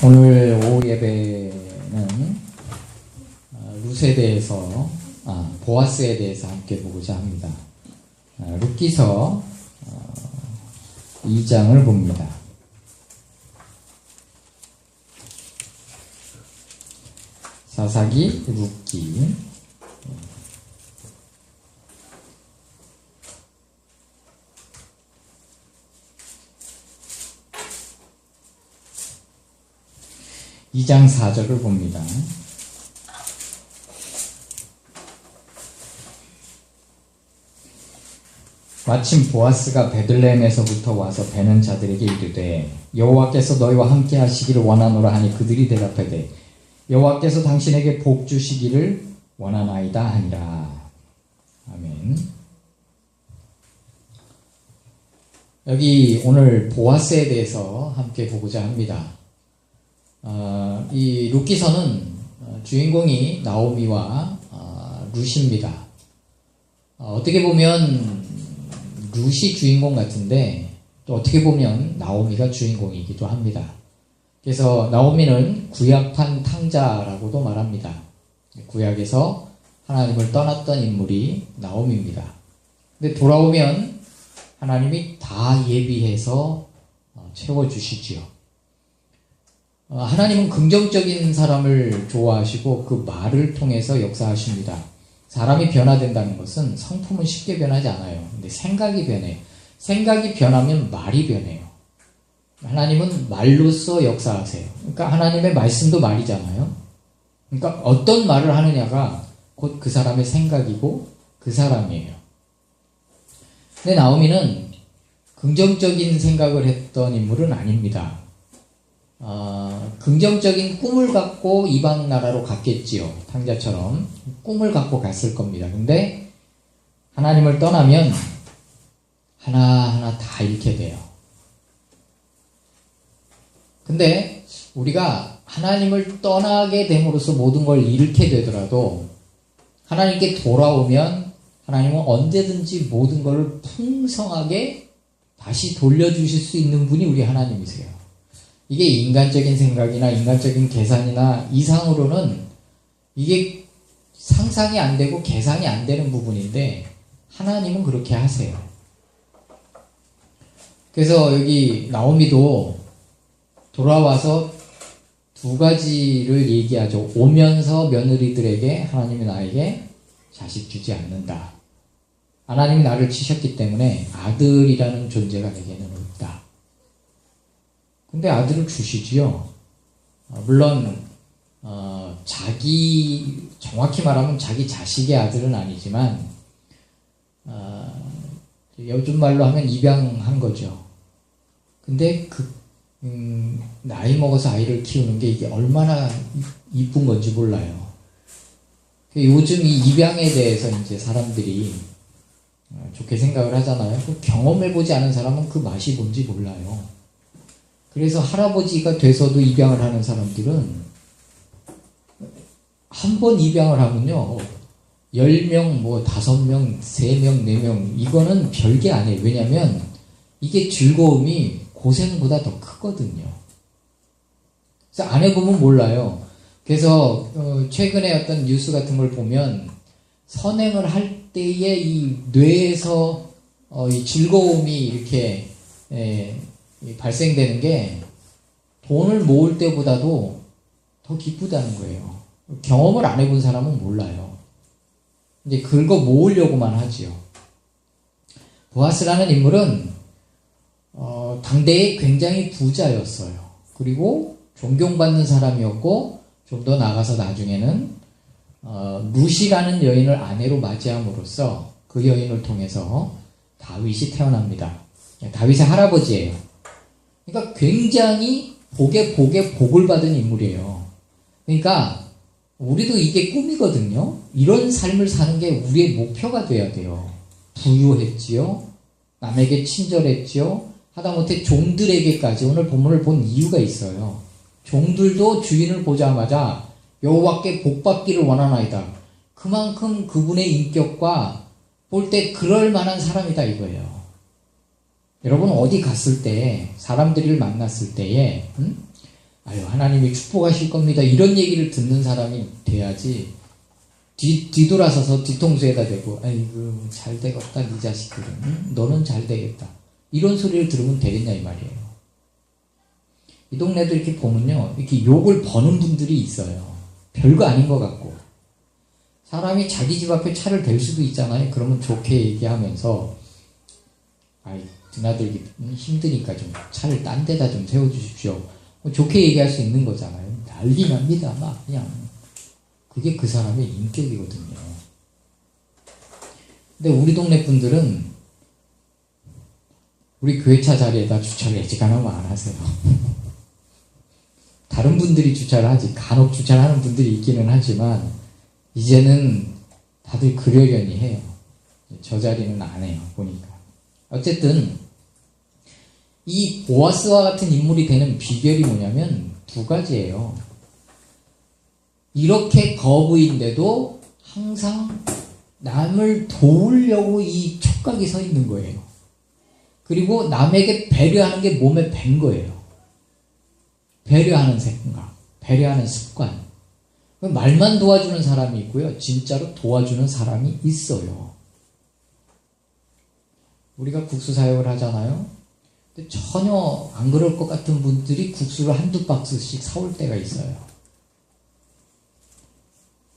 오늘 오후 예배는 룻에 대해서, 보아스에 대해서 함께 보고자 합니다. 룻기서 2장을 봅니다. 사사기, 룻기. 이 장 4절을 봅니다. 마침 보아스가 베들레헴에서부터 와서 베는 자들에게 이르되 여호와께서 너희와 함께 하시기를 원하노라 하니 그들이 대답하되 여호와께서 당신에게 복 주시기를 원하나이다 하니라. 아멘. 여기 오늘 보아스에 대해서 함께 보고자 합니다. 이 룻기서는 주인공이 나오미와 룻입니다. 어떻게 보면 룻이 주인공 같은데 또 어떻게 보면 나오미가 주인공이기도 합니다. 그래서 나오미는 구약판 탕자라고도 말합니다. 구약에서 하나님을 떠났던 인물이 나오미입니다. 근데 돌아오면 하나님이 다 예비해서 채워주시지요. 하나님은 긍정적인 사람을 좋아하시고 그 말을 통해서 역사하십니다. 사람이 변화된다는 것은 성품은 쉽게 변하지 않아요. 근데 생각이 변해요. 생각이 변하면 말이 변해요. 하나님은 말로써 역사하세요. 그러니까 하나님의 말씀도 말이잖아요. 그러니까 어떤 말을 하느냐가 곧 그 사람의 생각이고 그 사람이에요. 근데 나오미는 긍정적인 생각을 했던 인물은 아닙니다. 긍정적인 꿈을 갖고 이방 나라로 갔겠지요. 탕자처럼 꿈을 갖고 갔을 겁니다. 근데 하나님을 떠나면 하나하나 다 잃게 돼요. 근데 우리가 하나님을 떠나게 됨으로써 모든 걸 잃게 되더라도 하나님께 돌아오면 하나님은 언제든지 모든 걸 풍성하게 다시 돌려주실 수 있는 분이 우리 하나님이세요. 이게 인간적인 생각이나 인간적인 계산이나 이상으로는 이게 상상이 안 되고 계산이 안 되는 부분인데 하나님은 그렇게 하세요. 그래서 여기 나오미도 돌아와서 두 가지를 얘기하죠. 오면서 며느리들에게 하나님이 나에게 자식 주지 않는다. 하나님이 나를 치셨기 때문에 아들이라는 존재가 내게는 없다. 근데 아들을 주시지요. 물론 정확히 말하면 자기 자식의 아들은 아니지만 요즘 말로 하면 입양한 거죠. 근데 나이 먹어서 아이를 키우는 게 이게 얼마나 이쁜 건지 몰라요. 요즘 이 입양에 대해서 이제 사람들이 좋게 생각을 하잖아요. 경험해보지 않은 사람은 그 맛이 뭔지 몰라요. 그래서 할아버지가 돼서도 입양을 하는 사람들은 한 번 입양을 하면요 10명, 5명, 3명, 4명 이거는 별게 아니에요. 왜냐면 이게 즐거움이 고생보다 더 크거든요. 그래서 안 해보면 몰라요. 그래서 최근에 어떤 뉴스 같은 걸 보면 선행을 할 때의 이 뇌에서 이 즐거움이 이렇게 발생되는 게 돈을 모을 때보다도 더 기쁘다는 거예요. 경험을 안 해본 사람은 몰라요. 이제 그거 모으려고만 하지요. 보아스라는 인물은 당대에 굉장히 부자였어요. 그리고 존경받는 사람이었고 좀 더 나아가서 나중에는 룻이라는 여인을 아내로 맞이함으로써 그 여인을 통해서 다윗이 태어납니다. 다윗의 할아버지예요. 그러니까 굉장히 복에 복을 받은 인물이에요. 그러니까 우리도 이게 꿈이거든요. 이런 삶을 사는 게 우리의 목표가 돼야 돼요. 부유했지요. 남에게 친절했지요. 하다못해 종들에게까지 오늘 본문을 본 이유가 있어요. 종들도 주인을 보자마자 여호와께 복받기를 원하나이다. 그만큼 그분의 인격과 볼 때 그럴 만한 사람이다 이거예요. 여러분 어디 갔을 때 사람들을 만났을 때에 아유, 하나님이 축복하실 겁니다. 이런 얘기를 듣는 사람이 돼야지, 뒤돌아서서 뒤통수에다 대고, 아이고, 잘 되겠다, 네 자식들은. 응? 너는 잘 되겠다. 이런 소리를 들으면 되겠냐, 이 말이에요. 이 동네도 이렇게 보면요, 이렇게 욕을 버는 분들이 있어요. 별거 아닌 것 같고. 사람이 자기 집 앞에 차를 댈 수도 있잖아요. 그러면 좋게 얘기하면서, 아이, 드나들기 힘드니까 좀 차를 딴 데다 좀 세워주십시오. 좋게 얘기할 수 있는 거잖아요. 난리 납니다. 막 그냥. 그게 그 사람의 인격이거든요. 근데 우리 동네 분들은 우리 교회차 자리에다 주차를 애지간하면 안 하세요. 다른 분들이 주차를 하지, 간혹 주차를 하는 분들이 있기는 하지만 이제는 다들 그러려니 해요. 저 자리는 안 해요, 보니까. 어쨌든 이 보아스와 같은 인물이 되는 비결이 뭐냐면 두 가지예요. 이렇게 거부인데도 항상 남을 도우려고 이 촉각이 서 있는 거예요. 그리고 남에게 배려하는 게 몸에 밴 거예요. 배려하는 생각, 배려하는 습관. 말만 도와주는 사람이 있고요. 진짜로 도와주는 사람이 있어요. 우리가 국수 사역을 하잖아요. 근데 전혀 안 그럴 것 같은 분들이 국수를 한두 박스씩 사올 때가 있어요.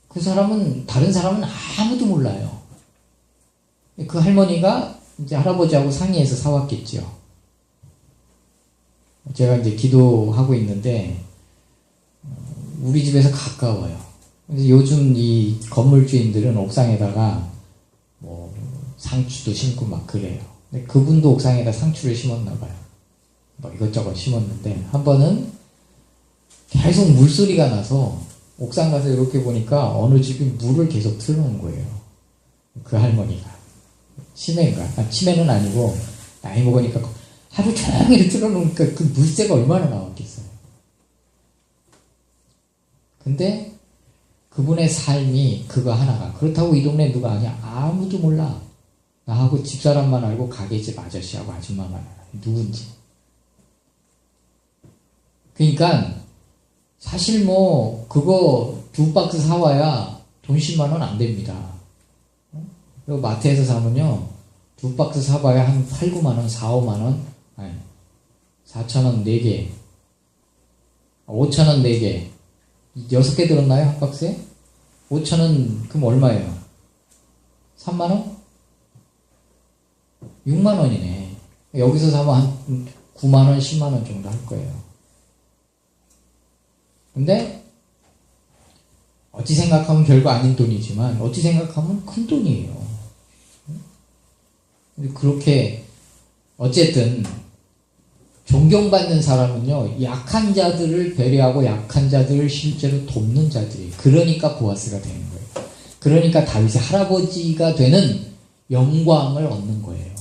그 사람은, 다른 사람은 아무도 몰라요. 그 할머니가 이제 할아버지하고 상의해서 사왔겠죠. 제가 이제 기도하고 있는데, 우리 집에서 가까워요. 그래서 요즘 이 건물주인들은 옥상에다가 뭐 상추도 심고 막 그래요. 근데 그분도 옥상에다 상추를 심었나봐요. 뭐 이것저것 심었는데, 한 번은 계속 물소리가 나서 옥상 가서 이렇게 보니까 어느 집이 물을 계속 틀어놓은 거예요. 그 할머니가. 치매인가? 아, 치매는 아니고, 나이 먹으니까 하루 종일 틀어놓으니까 그 물새가 얼마나 나왔겠어요. 근데 그분의 삶이 그거 하나가, 그렇다고 이 동네 누가 아냐? 아무도 몰라. 나하고 집사람만 알고 가게집 아저씨하고 아줌마만 알아요. 누군지. 그러니까 사실 뭐 그거 2박스 사와야 돈 10만 원 안 됩니다. 그리고 마트에서 사면요, 2박스 사봐야 한 8, 9만 원, 4, 5만 원, 아니 4천 원 4개, 5천 원 4개, 6개 들었나요? 한 박스에? 5천 원, 그럼 얼마예요? 3만 원? 6만 원이네. 여기서 사면 한 9만 원, 10만 원 정도 할 거예요. 근데 어찌 생각하면 별거 아닌 돈이지만 어찌 생각하면 큰 돈이에요. 그렇게 어쨌든 존경받는 사람은요, 약한 자들을 배려하고 약한 자들을 실제로 돕는 자들이에요. 그러니까 보아스가 되는 거예요. 그러니까 다윗의 할아버지가 되는 영광을 얻는 거예요.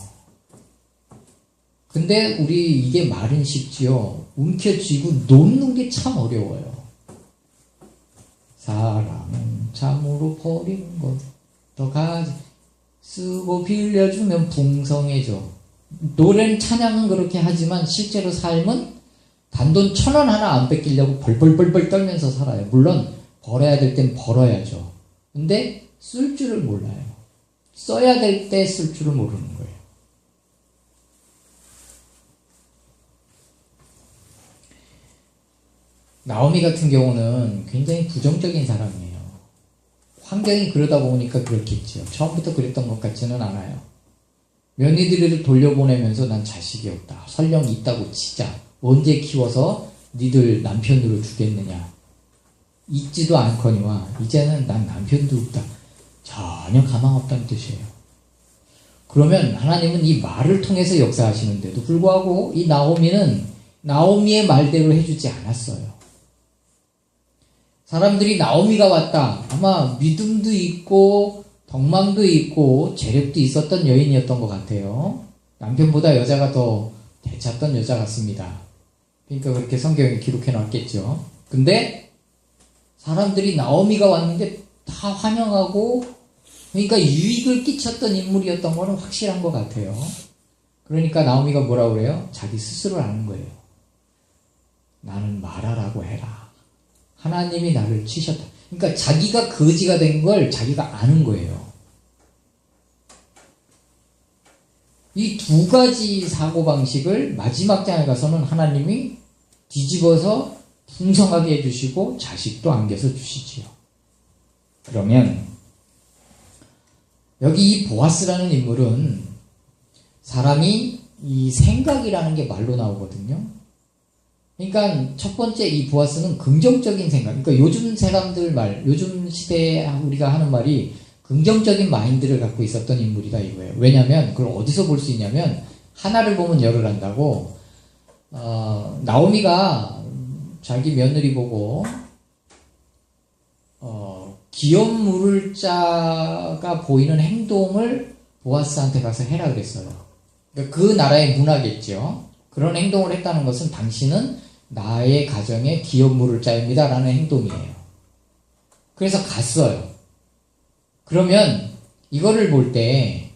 근데 우리 이게 말은 쉽지요. 움켜쥐고 놓는 게 참 어려워요. 사랑은 참으로 버리는 것 더 가지 쓰고 빌려주면 풍성해져. 노래는, 찬양은 그렇게 하지만 실제로 삶은 단돈 1,000원 하나 안 뺏기려고 벌벌벌벌 떨면서 살아요. 물론 벌어야 될 땐 벌어야죠. 근데 쓸 줄을 몰라요. 써야 될 때 쓸 줄을 모르는 거예요. 나오미 같은 경우는 굉장히 부정적인 사람이에요. 환경이 그러다 보니까 그렇겠죠. 처음부터 그랬던 것 같지는 않아요. 며느리들을 돌려보내면서 난 자식이 없다. 설령 있다고 치자. 언제 키워서 니들 남편으로 주겠느냐. 있지도 않거니와 이제는 난 남편도 없다. 전혀 가망 없다는 뜻이에요. 그러면 하나님은 이 말을 통해서 역사하시는데도 불구하고 이 나오미는 나오미의 말대로 해주지 않았어요. 사람들이 나오미가 왔다. 아마 믿음도 있고 덕망도 있고 재력도 있었던 여인이었던 것 같아요. 남편보다 여자가 더 되찾던 여자 같습니다. 그러니까 그렇게 성경에 기록해 놨겠죠. 근데 사람들이 나오미가 왔는데 다 환영하고, 그러니까 유익을 끼쳤던 인물이었던 거는 확실한 것 같아요. 그러니까 나오미가 뭐라고 그래요? 자기 스스로를 아는 거예요. 나는 말하라고 해라. 하나님이 나를 치셨다. 그러니까 자기가 거지가 된 걸 자기가 아는 거예요. 이 두 가지 사고방식을 마지막 장에 가서는 하나님이 뒤집어서 풍성하게 해주시고 자식도 안겨서 주시지요. 그러면 여기 이 보아스라는 인물은 사람이 이 생각이라는 게 말로 나오거든요. 그러니까 첫 번째 이 보아스는 긍정적인 생각, 그러니까 요즘 사람들 말, 요즘 시대에 우리가 하는 말이 긍정적인 마인드를 갖고 있었던 인물이다 이거예요. 왜냐하면 그걸 어디서 볼 수 있냐면 하나를 보면 열을 한다고 나오미가 자기 며느리 보고 기업 물을 자가 보이는 행동을 보아스한테 가서 해라 그랬어요. 그러니까 그 나라의 문화겠죠. 그런 행동을 했다는 것은 당신은 나의 가정에 기업 물을 자입니다 라는 행동이에요. 그래서 갔어요. 그러면 이거를 볼 때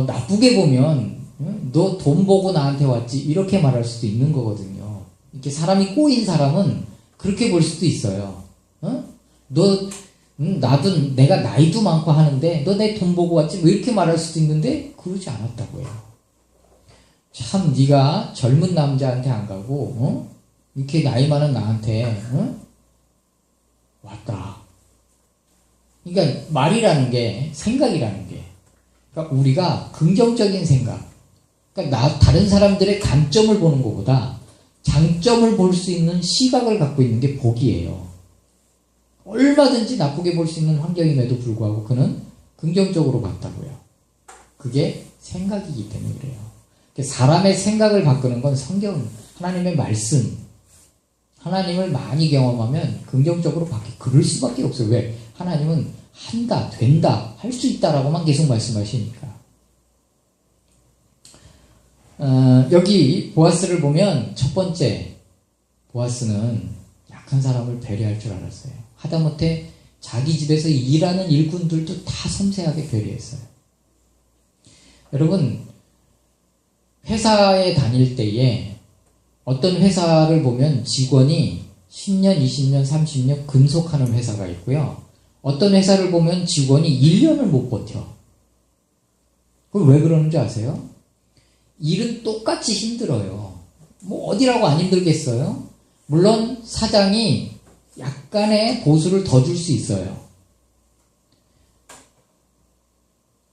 나쁘게 보면 너 돈 보고 나한테 왔지 이렇게 말할 수도 있는 거거든요. 이렇게 사람이 꼬인 사람은 그렇게 볼 수도 있어요. 나도 내가 나이도 많고 하는데 너 내 돈 보고 왔지 왜 이렇게 말할 수도 있는데 그러지 않았다고요. 참 네가 젊은 남자한테 안 가고 이렇게 나이 많은 나한테 왔다. 그러니까 말이라는 게 생각이라는 게 그러니까 우리가 긍정적인 생각 그러니까 다른 사람들의 단점을 보는 것보다 장점을 볼 수 있는 시각을 갖고 있는 게 복이에요. 얼마든지 나쁘게 볼 수 있는 환경임에도 불구하고 그는 긍정적으로 봤다고요. 그게 생각이기 때문에 그래요. 사람의 생각을 바꾸는 건 성경, 하나님의 말씀, 하나님을 많이 경험하면 긍정적으로 그럴 수밖에 없어요. 왜? 하나님은 한다, 된다, 할 수 있다라고만 계속 말씀하시니까. 여기 보아스를 보면 첫 번째 보아스는 약한 사람을 배려할 줄 알았어요. 하다못해 자기 집에서 일하는 일꾼들도 다 섬세하게 배려했어요. 여러분 회사에 다닐 때에 어떤 회사를 보면 직원이 10년, 20년, 30년 근속하는 회사가 있고요. 어떤 회사를 보면 직원이 1년을 못 버텨. 그럼 왜 그러는지 아세요? 일은 똑같이 힘들어요. 뭐 어디라고 안 힘들겠어요? 물론 사장이 약간의 보수를 더 줄 수 있어요.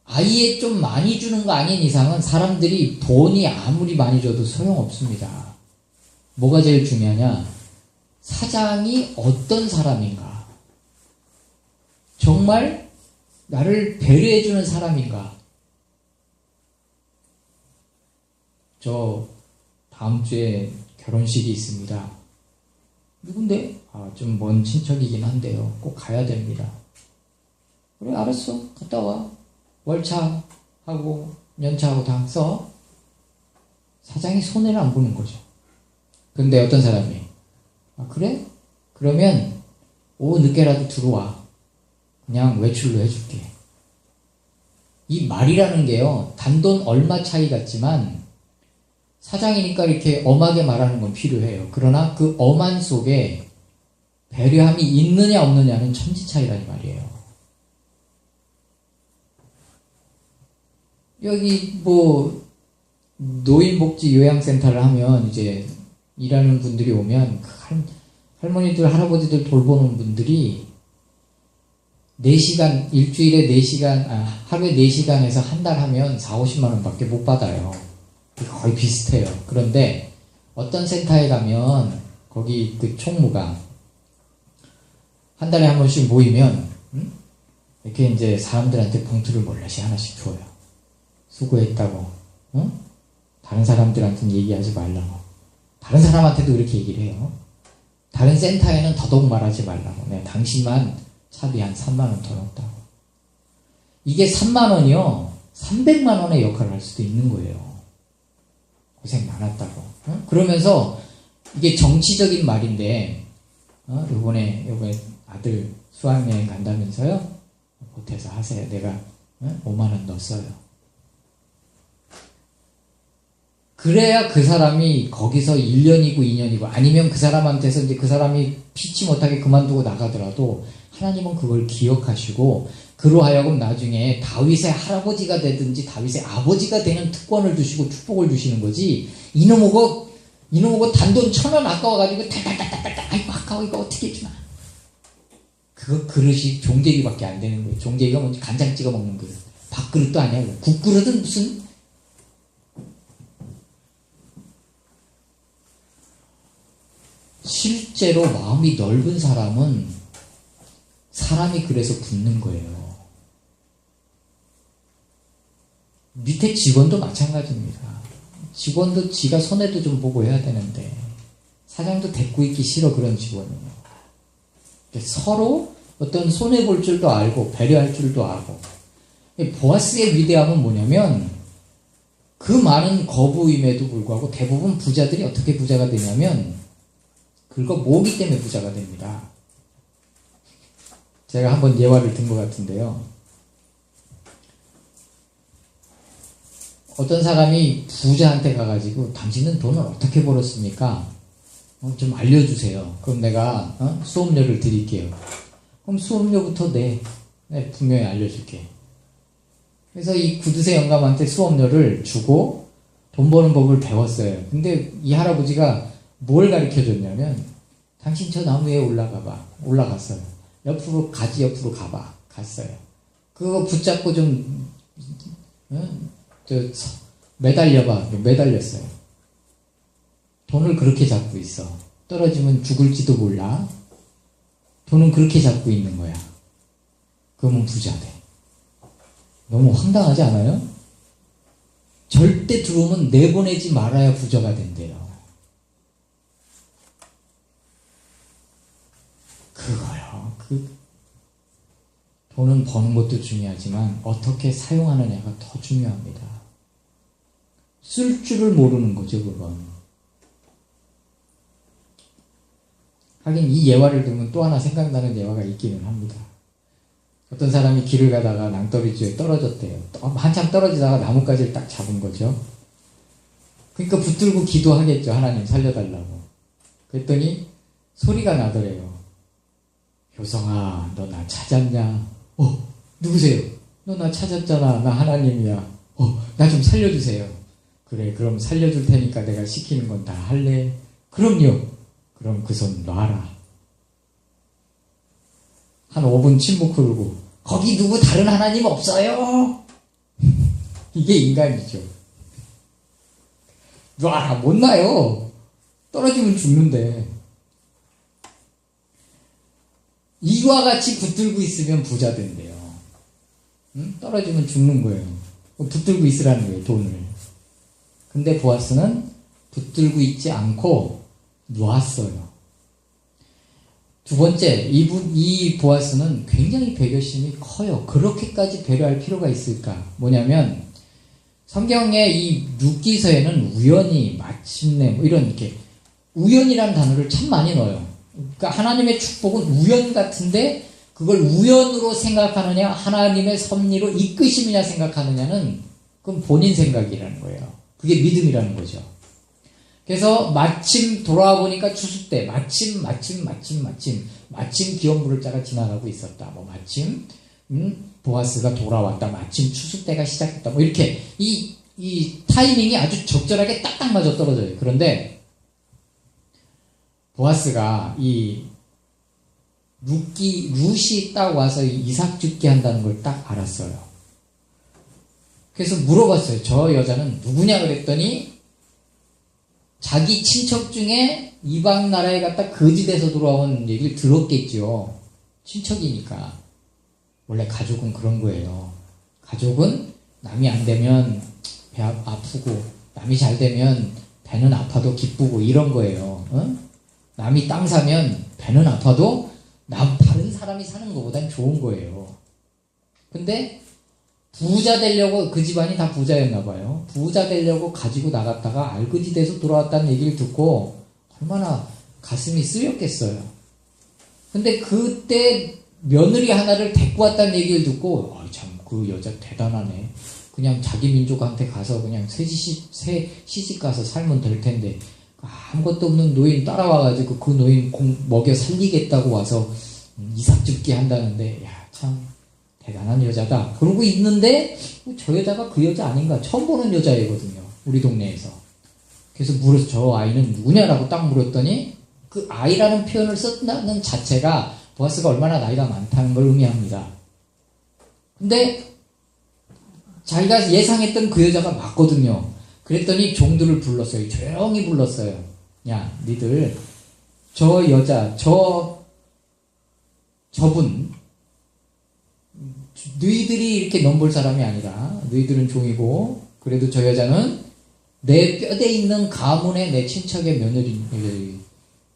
아예 좀 많이 주는 거 아닌 이상은 사람들이 돈이 아무리 많이 줘도 소용없습니다. 뭐가 제일 중요하냐? 사장이 어떤 사람인가? 정말 나를 배려해주는 사람인가? 저 다음 주에 결혼식이 있습니다. 누군데? 좀 먼 친척이긴 한데요. 꼭 가야 됩니다. 그래 알았어. 갔다 와. 월차하고 연차하고 다 써. 사장이 손해를 안 보는 거죠. 근데 어떤 사람이 그래? 그러면 오후 늦게라도 들어와. 그냥 외출로 해줄게. 이 말이라는 게요. 단돈 얼마 차이 같지만 사장이니까 이렇게 엄하게 말하는 건 필요해요. 그러나 그 엄한 속에 배려함이 있느냐 없느냐는 천지 차이라는 말이에요. 여기 뭐 노인복지 요양센터를 하면 이제 일하는 분들이 오면 할머니들 할아버지들 돌보는 분들이 4시간 일주일에 4시간 하루에 4시간에서 한 달 하면 4-50만 원 밖에 못 받아요. 거의 비슷해요. 그런데 어떤 센터에 가면 거기 그 총무가 한 달에 한 번씩 모이면 이렇게 이제 사람들한테 봉투를 몰래시 하나씩 줘요. 수고했다고. 다른 사람들한테는 얘기하지 말라고. 다른 사람한테도 그렇게 얘기를 해요. 다른 센터에는 더더욱 말하지 말라고. 네, 당신만 차비 한 3만 원 더 넣었다고. 이게 3만 원이요. 300만 원의 역할을 할 수도 있는 거예요. 고생 많았다고. 그러면서 이게 정치적인 말인데 요번에 아들 수학여행 간다면서요? 보태서 하세요. 내가 5만 원 넣었어요. 그래야 그 사람이 거기서 1년이고 2년이고 아니면 그 사람한테서 이제 그 사람이 피치 못하게 그만두고 나가더라도 하나님은 그걸 기억하시고 그로 하여금 나중에 다윗의 할아버지가 되든지 다윗의 아버지가 되는 특권을 주시고 축복을 주시는 거지. 이놈하고 단돈 1,000원 아까워가지고 달달달달달 아이고 아까워 이거 어떻게 해주나. 그거 그릇이 종제기밖에 안 되는 거예요. 종제기가 뭔지 간장 찍어 먹는 그릇. 밥그릇도 아니야. 국그릇은 무슨. 실제로 마음이 넓은 사람은 사람이 그래서 붙는 거예요. 밑에 직원도 마찬가지입니다. 직원도 지가 손해도 좀 보고 해야 되는데 사장도 데리고 있기 싫어 그런 직원이에요. 서로 어떤 손해볼 줄도 알고 배려할 줄도 알고. 보아스의 위대함은 뭐냐면 그 많은 거부임에도 불구하고 대부분 부자들이 어떻게 부자가 되냐면 그거 모으기 때문에 부자가 됩니다. 제가 한번 예화를 든 것 같은데요. 어떤 사람이 부자한테 가가지고 당신은 돈을 어떻게 벌었습니까? 좀 알려주세요. 그럼 내가 수업료를 드릴게요. 그럼 수업료부터 내 분명히 알려줄게. 그래서 이 구두쇠 영감한테 수업료를 주고 돈 버는 법을 배웠어요. 근데 이 할아버지가 뭘 가르쳐줬냐면 당신 저 나무 위에 올라가봐. 올라갔어요. 옆으로 가지 옆으로 가봐. 갔어요. 그거 붙잡고 좀 매달려봐. 매달렸어요. 돈을 그렇게 잡고 있어. 떨어지면 죽을지도 몰라. 돈은 그렇게 잡고 있는 거야. 그러면 부자 돼. 너무 황당하지 않아요? 절대 들어오면 내보내지 말아야 부자가 된대요. 그거요. 돈은 버는 것도 중요하지만 어떻게 사용하느냐가 더 중요합니다. 쓸 줄을 모르는 거죠, 그건. 하긴 이 예화를 들으면 또 하나 생각나는 예화가 있기는 합니다. 어떤 사람이 길을 가다가 낭떠러지에 떨어졌대요. 한참 떨어지다가 나뭇가지를 딱 잡은 거죠. 그러니까 붙들고 기도하겠죠. 하나님 살려달라고. 그랬더니 소리가 나더래요. 효성아, 너 나 찾았냐? 누구세요? 너 나 찾았잖아. 나 하나님이야. 나 좀 살려주세요. 그래, 그럼 살려줄 테니까 내가 시키는 건 다 할래? 그럼요. 그럼 그 손 놔라. 한 5분 침묵 흐르고 거기 누구 다른 하나님 없어요? 이게 인간이죠. 놔라. 못 놔요. 떨어지면 죽는데. 이와 같이 붙들고 있으면 부자 된대요. 떨어지면 죽는 거예요. 붙들고 있으라는 거예요, 돈을. 근데 보아스는 붙들고 있지 않고 놓았어요. 두 번째, 이 보아스는 굉장히 배려심이 커요. 그렇게까지 배려할 필요가 있을까? 뭐냐면 성경의 이 룻기서에는 우연히, 마침내 뭐 이런 이렇게 우연이라는 단어를 참 많이 넣어요. 그러니까 하나님의 축복은 우연 같은데 그걸 우연으로 생각하느냐 하나님의 섭리로 이끄심이냐 생각하느냐는 그건 본인 생각이라는 거예요. 그게 믿음이라는 거죠. 그래서 마침 돌아와 보니까 추수 때 마침 기업물을 짜가 지나가고 있었다. 뭐 마침 보아스가 돌아왔다. 마침 추수 때가 시작했다. 뭐 이렇게 이 타이밍이 아주 적절하게 딱딱 맞아 떨어져요. 그런데 보아스가 이 룻이 딱 와서 이삭 죽게 한다는 걸 딱 알았어요. 그래서 물어봤어요. 저 여자는 누구냐 그랬더니 자기 친척 중에 이방 나라에 갔다 거지돼서 돌아온 얘기를 들었겠죠. 친척이니까. 원래 가족은 그런 거예요. 가족은 남이 안 되면 배 아프고 남이 잘 되면 배는 아파도 기쁘고 이런 거예요. 남이 땅 사면 배는 아파도 다른 사람이 사는 것보단 좋은 거예요. 근데 부자 되려고 그 집안이 다 부자였나 봐요. 부자 되려고 가지고 나갔다가 알거지 돼서 돌아왔다는 얘기를 듣고 얼마나 가슴이 쓰였겠어요. 근데 그때 며느리 하나를 데리고 왔다는 얘기를 듣고 참 그 여자 대단하네. 그냥 자기 민족한테 가서 그냥 새 시집 가서 살면 될 텐데 아무것도 없는 노인 따라와가지고 그 노인 먹여 살리겠다고 와서 이삭줍기 한다는데 야, 참 대단한 여자다 그러고 있는데 저 여자가 그 여자 아닌가 처음 보는 여자애거든요. 우리 동네에서. 그래서 물어서 저 아이는 누구냐라고 딱 물었더니 그 아이라는 표현을 쓴다는 자체가 보아스가 얼마나 나이가 많다는 걸 의미합니다. 근데 자기가 예상했던 그 여자가 맞거든요. 그랬더니 종들을 불렀어요. 조용히 불렀어요. 야, 니들 저 여자, 저분 너희들이 이렇게 넘볼 사람이 아니라 너희들은 종이고 그래도 저 여자는 내 뼈대 있는 가문의 내 친척의 며느리.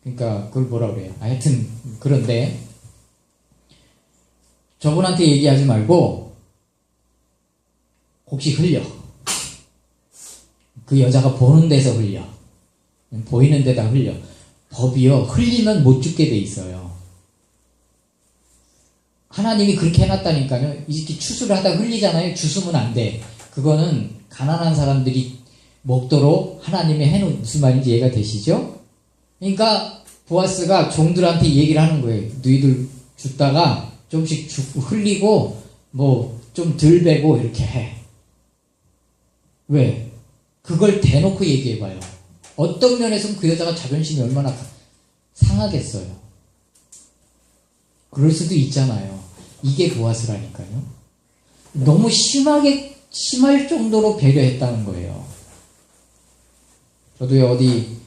그러니까 그걸 뭐라 그래요. 하여튼 그런데 저분한테 얘기하지 말고 혹시 흘려. 그 여자가 보는 데서 흘려. 보이는 데다 흘려. 법이요. 흘리면 못 죽게 돼 있어요. 하나님이 그렇게 해놨다니까요. 이렇게 추수를 하다 흘리잖아요. 주스면 안 돼. 그거는 가난한 사람들이 먹도록 하나님이 해놓은 무슨 말인지 이해가 되시죠? 그러니까 보아스가 종들한테 얘기를 하는 거예요. 너희들 줍다가 좀씩 흘리고 뭐 좀 덜 베고 이렇게 해. 왜? 그걸 대놓고 얘기해봐요. 어떤 면에서는 그 여자가 자존심이 얼마나 상하겠어요. 그럴 수도 있잖아요. 이게 보아스라니까요. 너무 심할 정도로 배려했다는 거예요. 저도 어디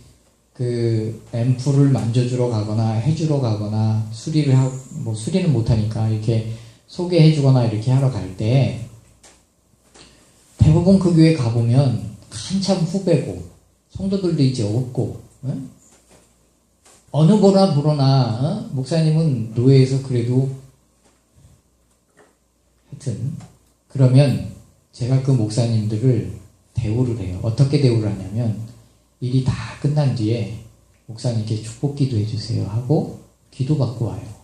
앰플을 만져주러 가거나 해주러 가거나 수리는 못하니까 이렇게 소개해주거나 이렇게 하러 갈 때 대부분 그 교회 가보면 한참 후배고 성도들도 이제 없고 어느 보나 물어나 목사님은 노예에서 그래도 하여튼 그러면 제가 그 목사님들을 대우를 해요. 어떻게 대우를 하냐면 일이 다 끝난 뒤에 목사님께 축복 기도해 주세요 하고 기도받고 와요.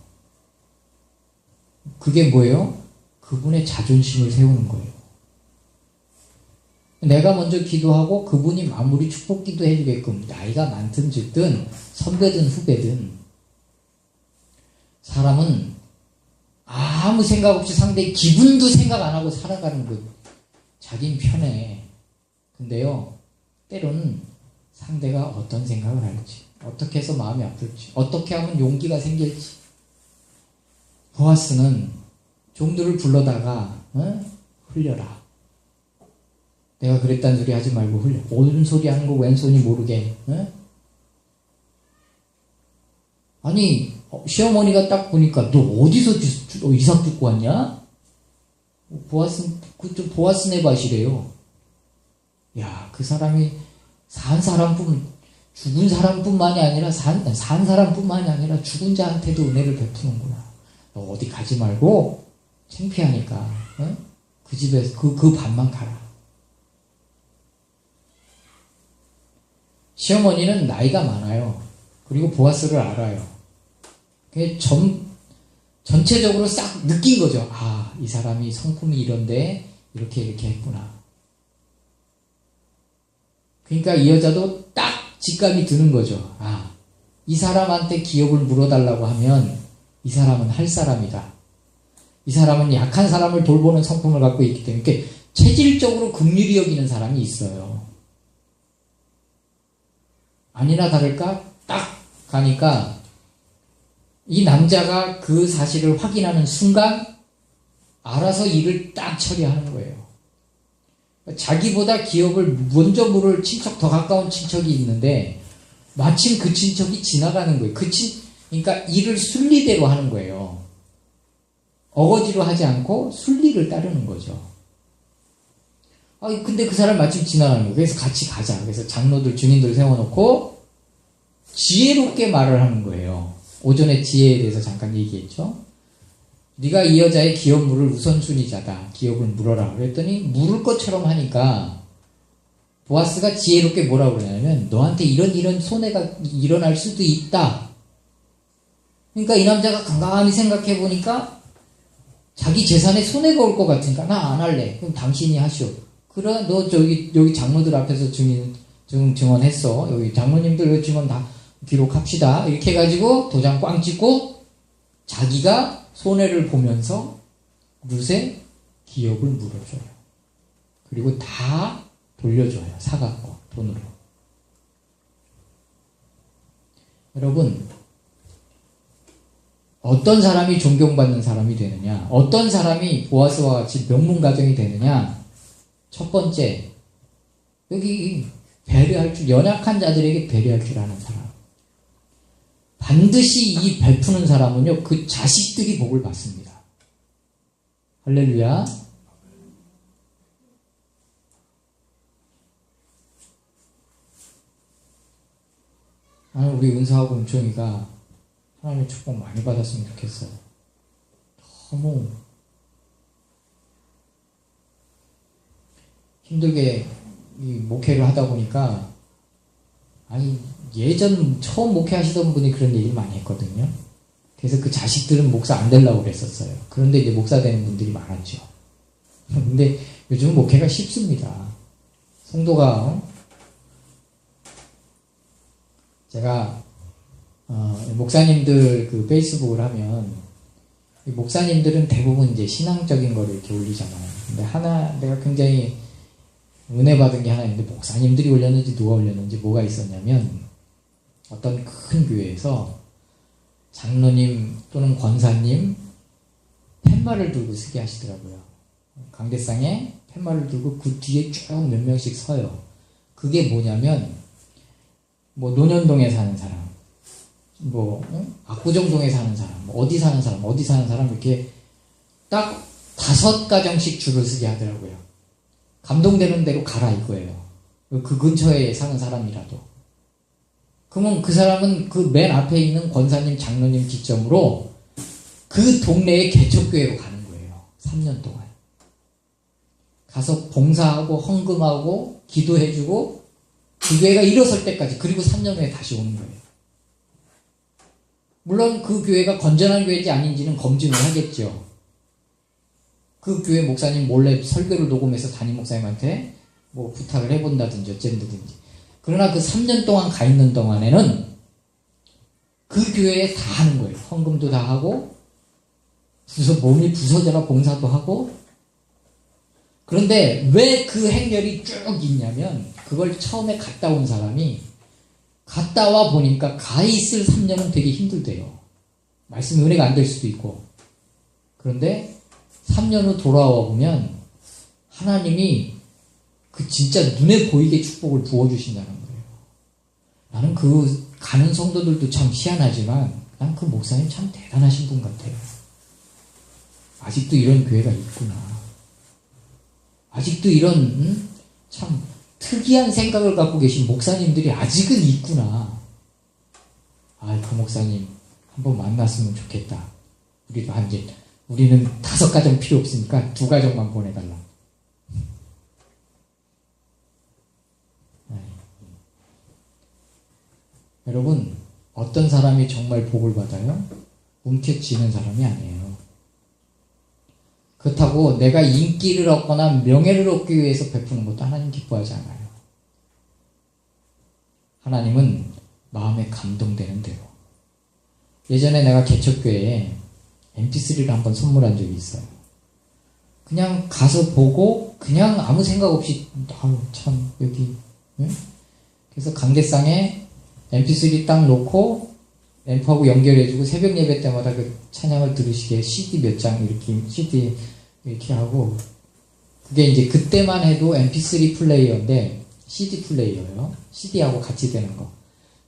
그게 뭐예요? 그분의 자존심을 세우는 거예요. 내가 먼저 기도하고 그분이 마무리 축복 기도해 주게끔 나이가 많든 적든 선배든 후배든 사람은 아무 생각 없이 상대의 기분도 생각 안 하고 살아가는 것 자긴 편해. 근데요 때로는 상대가 어떤 생각을 할지 어떻게 해서 마음이 아플지 어떻게 하면 용기가 생길지 보아스는 종들을 불러다가 흘려라. 내가 그랬다는 소리 하지 말고 흘려. 오른손이 하는 거 왼손이 모르게. 아니 시어머니가 딱 보니까 너 어디서 이삭 듣고 왔냐? 보아스네 밭이래요. 야, 그 사람이 죽은 사람뿐만이 아니라 산 사람뿐만이 아니라 죽은 자한테도 은혜를 베푸는구나. 너 어디 가지 말고 창피하니까 그 집에서 그 밥만 가라. 시어머니는 나이가 많아요. 그리고 보아스를 알아요. 전체적으로 싹 느낀 거죠. 아, 이 사람이 성품이 이런데 이렇게 했구나. 그러니까 이 여자도 딱 직감이 드는 거죠. 아, 이 사람한테 기업을 물어달라고 하면 이 사람은 할 사람이다. 이 사람은 약한 사람을 돌보는 성품을 갖고 있기 때문에 체질적으로 긍휼히 여기는 사람이 있어요. 아니나 다를까 딱 가니까 이 남자가 그 사실을 확인하는 순간 알아서 일을 딱 처리하는 거예요. 자기보다 기업을 먼저 물을 친척, 더 가까운 친척이 있는데 마침 그 친척이 지나가는 거예요. 그러니까 일을 순리대로 하는 거예요. 어거지로 하지 않고 순리를 따르는 거죠. 근데 그 사람 마침 지나가는 거예요. 그래서 같이 가자. 그래서 장로들, 주민들 세워놓고 지혜롭게 말을 하는 거예요. 오전에 지혜에 대해서 잠깐 얘기했죠. 네가 이 여자의 기업 물을 우선순위자다. 기업을 물어라. 그랬더니 물을 것처럼 하니까 보아스가 지혜롭게 뭐라고 그러냐면 너한테 이런 손해가 일어날 수도 있다. 그러니까 이 남자가 간간히 생각해 보니까 자기 재산에 손해가 올 것 같으니까 나 안 할래. 그럼 당신이 하시오. 그래, 너 여기 장로들 앞에서 증언했어. 여기 장로님들 증언 다 기록합시다. 이렇게 해가지고 도장 꽝 찍고 자기가 손해를 보면서 룻의 기업을 물어줘요. 그리고 다 돌려줘요. 사갖고 돈으로. 여러분, 어떤 사람이 존경받는 사람이 되느냐, 어떤 사람이 보아스와 같이 명문가정이 되느냐. 첫 번째, 여기 배려할 줄, 연약한 자들에게 배려할 줄 아는 사람. 반드시 이 베푸는 사람은요, 그 자식들이 복을 받습니다. 할렐루야. 나는 우리 은서하고 은총이가 하나님의 축복 많이 받았으면 좋겠어요. 너무 힘들게 이 목회를 하다 보니까, 아니 예전 처음 목회하시던 분이 그런 얘기를 많이 했거든요. 그래서 그 자식들은 목사 안 되려고 그랬었어요. 그런데 이제 목사 되는 분들이 많았죠. 근데 요즘은 목회가 쉽습니다. 성도가 제가 목사님들 그 페이스북을 하면 목사님들은 대부분 이제 신앙적인 거를 이렇게 올리잖아요. 근데 내가 굉장히 은혜 받은 게 하나 있는데, 목사님들이 올렸는지 누가 올렸는지 뭐가 있었냐면, 어떤 큰 교회에서 장로님 또는 권사님 팻말을 들고 쓰게 하시더라고요. 강대상에 팻말을 들고 그 뒤에 쭉 몇 명씩 서요. 그게 뭐냐면, 뭐 논현동에 사는 사람, 압구정동에 사는 사람, 어디 사는 사람 이렇게 딱 5가정씩 줄을 서게 하더라고요. 감동되는 대로 가라 이거예요. 그 근처에 사는 사람이라도. 그러면 그 사람은 그 맨 앞에 있는 권사님, 장로님 기점으로 그 동네의 개척교회로 가는 거예요. 3년 동안. 가서 봉사하고 헌금하고 기도해주고 그 교회가 일어설 때까지, 그리고 3년 후에 다시 오는 거예요. 물론 그 교회가 건전한 교회인지 아닌지는 검증을 하겠죠. 그 교회 목사님 몰래 설교를 녹음해서 담임 목사님한테 뭐 부탁을 해본다든지 어쩐다든지. 그러나 그 3년 동안 가 있는 동안에는 그 교회에 다 하는 거예요. 헌금도 다 하고, 몸이 부서져라 봉사도 하고. 그런데 왜 그 행렬이 쭉 있냐면, 그걸 처음에 갔다 온 사람이 갔다 와 보니까 가 있을 3년은 되게 힘들대요. 말씀이 은혜가 안 될 수도 있고. 그런데 3년 후 돌아와 보면 하나님이 그 진짜 눈에 보이게 축복을 부어주신다는 거예요. 나는 그 가는 성도들도 참 희한하지만 난 그 목사님 참 대단하신 분 같아요. 아직도 이런 교회가 있구나. 아직도 이런 참 특이한 생각을 갖고 계신 목사님들이 아직은 있구나. 그 목사님 한번 만났으면 좋겠다. 우리는 5가정 필요 없으니까 2가정만 보내달라. 여러분, 어떤 사람이 정말 복을 받아요? 움켜쥐는 사람이 아니에요. 그렇다고 내가 인기를 얻거나 명예를 얻기 위해서 베푸는 것도 하나님 기뻐하지 않아요. 하나님은 마음에 감동되는 대로. 예전에 내가 개척교회에 MP3를 한번 선물한 적이 있어요. 그냥 가서 보고 그냥 아무 생각 없이 참 여기 응? 그래서 강대상에 MP3 딱 놓고 앰프하고 연결해주고 새벽 예배 때마다 그 찬양을 들으시게 CD 몇 장 CD 이렇게 하고, 그게 이제 그때만 해도 MP3 플레이어인데 CD 플레이어예요. CD하고 같이 되는 거.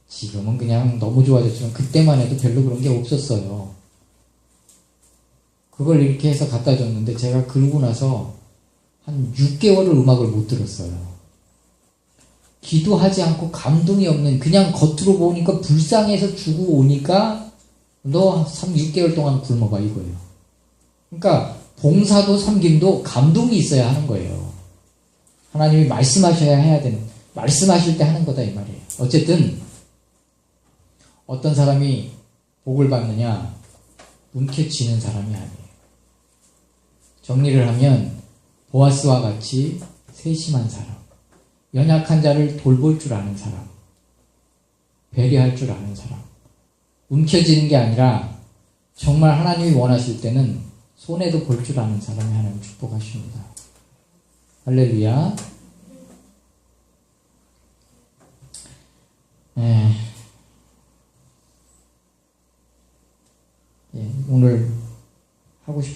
지금은 그냥 너무 좋아졌지만 그때만 해도 별로 그런 게 없었어요. 그걸 이렇게 해서 갖다 줬는데 제가 그러고 나서 한 6개월을 음악을 못 들었어요. 기도하지 않고 감동이 없는, 그냥 겉으로 보니까 불쌍해서 주고 오니까 너 6개월 동안 굶어봐 이거예요. 그러니까 봉사도 섬김도 감동이 있어야 하는 거예요. 하나님이 말씀하셔야 해야 되는, 말씀하실 때 하는 거다 이 말이에요. 어쨌든 어떤 사람이 복을 받느냐, 움켜쥐는 사람이 아니에요. 정리를 하면 보아스와 같이 세심한 사람, 연약한 자를 돌볼 줄 아는 사람, 배려할 줄 아는 사람, 움켜쥐는 게 아니라 정말 하나님이 원하실 때는 손해도 볼 줄 아는 사람이 하나님 축복하십니다. 할렐루야. 오늘 하고 싶은